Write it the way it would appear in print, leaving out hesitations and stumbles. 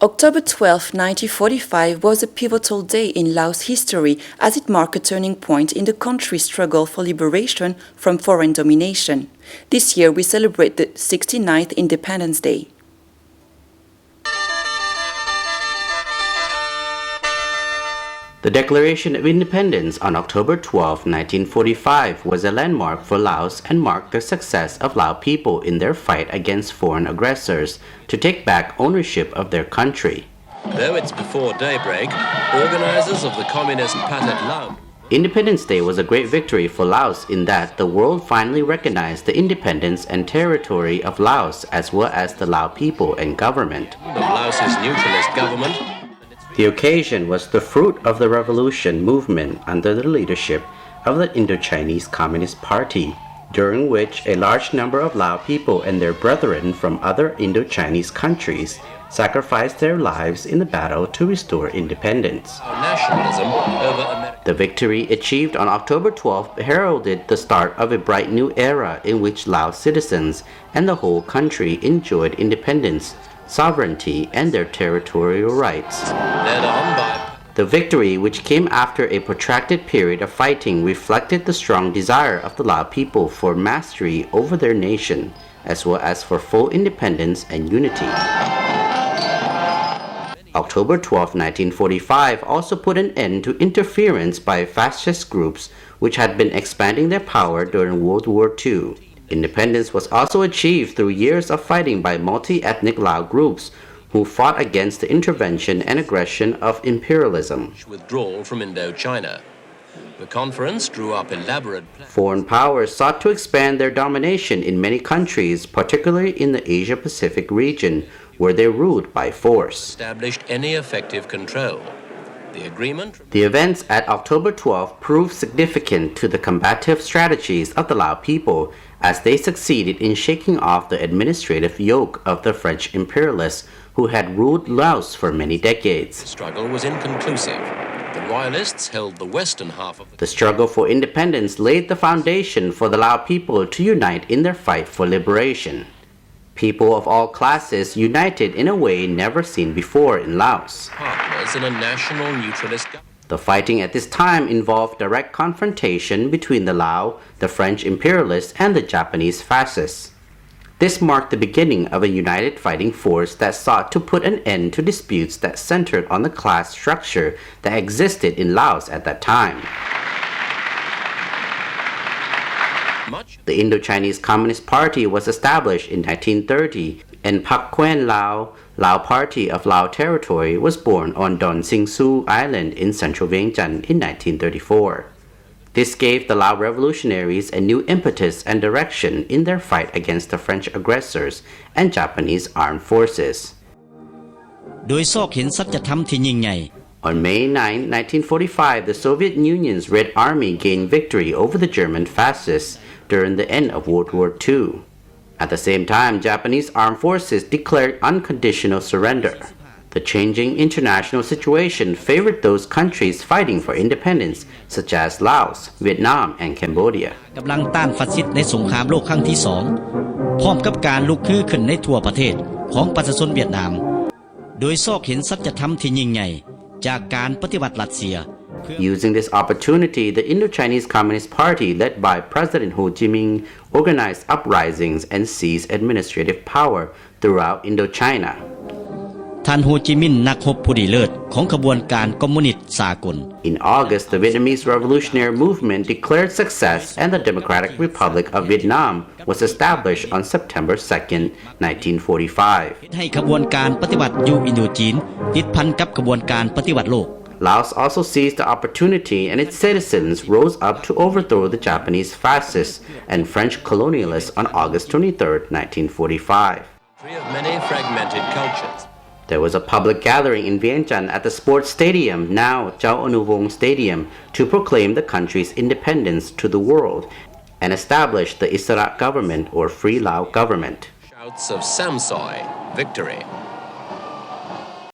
October 12, 1945 was a pivotal day in Laos history as it marked a turning point in the country's struggle for liberation from foreign domination. This year we celebrate the 69th Independence Day. The Declaration of Independence on October 12, 1945 was a landmark for Laos and marked the success of Lao people in their fight against foreign aggressors to take back ownership of their country. Though it's before daybreak, organizers of the Communist Party Laos. Independence Day was a great victory for Laos in that the world finally recognized the independence and territory of Laos as well as the Lao people and government. Of Laos's neutralist government. The occasion was the fruit of the revolution movement under the leadership of the Indochinese Communist Party, during which a large number of Lao people and their brethren from other Indochinese countries sacrificed their lives in the battle to restore independence. The victory achieved on October 12 heralded the start of a bright new era in which Laos citizens and the whole country enjoyed independence, sovereignty, and their territorial rights. The victory, which came after a protracted period of fighting, reflected the strong desire of the Lao people for mastery over their nation, as well as for full independence and unity. October 12, 1945 also put an end to interference by fascist groups which had been expanding their power during World War II. Independence was also achieved through years of fighting by multi-ethnic Lao groups who fought against the intervention and aggression of imperialism. Withdrawal from Indochina. The conference drew up elaborate plans. Foreign powers sought to expand their domination in many countries, particularly in the Asia-Pacific region, where they ruled by force. Established any effective control. The events at October 12 proved significant to the combative strategies of the Lao people as they succeeded in shaking off the administrative yoke of the French imperialists who had ruled Laos for many decades. The struggle was inconclusive. The royalists held the western half of the struggle for independence laid the foundation for the Lao people to unite in their fight for liberation. People of all classes united in a way never seen before in Laos. Partners in a national neutralist government. The fighting at this time involved direct confrontation between the Lao, the French imperialists, and the Japanese fascists. This marked the beginning of a united fighting force that sought to put an end to disputes that centered on the class structure that existed in Laos at that time. The Indochinese Communist Party was established in 1930, and Pak Kuen Lao, Lao Party of Lao Territory, was born on Don Sing Su Island in central Vientiane in 1934. This gave the Lao revolutionaries a new impetus and direction in their fight against the French aggressors and Japanese armed forces. On May 9, 1945, the Soviet Union's Red Army gained victory over the German fascists during the end of World War II. At the same time, Japanese armed forces declared unconditional surrender. The changing international situation favored those countries fighting for independence, such as Laos, Vietnam, and Cambodia. กำลังต้านฟัสซิสต์ในสงครามโลกครั้งที่ 2 พร้อมกับการลุกฮือขึ้นในทั่วประเทศของประชาชนเวียดนาม โดยซอกเห็นสัจธรรมที่ยิ่งใหญ่จากการปฏิวัติรัสเซีย Using this opportunity, the Indochinese Communist Party, led by President Ho Chi Minh, organized uprisings and seized administrative power throughout Indochina. ท่านโฮจิมินห์นักรบผู้ดีเลิศของขบวนการคอมมิวนิสต์สากล In August, the Vietnamese revolutionary movement declared success and the Democratic Republic of Vietnam was established on September 2, 1945. ให้ขบวนการปฏิวัติอยู่อินโดจีนติดพันกับขบวนการปฏิวัติโลก Laos also seized the opportunity and its citizens rose up to overthrow the Japanese fascists and French colonialists on August 23, 1945. Of many fragmented cultures. There was a public gathering in Vientiane at the sports stadium, now Chao Anuvong Stadium, to proclaim the country's independence to the world and establish the Isarat government or Free Lao government. Shouts of Samsoi, victory.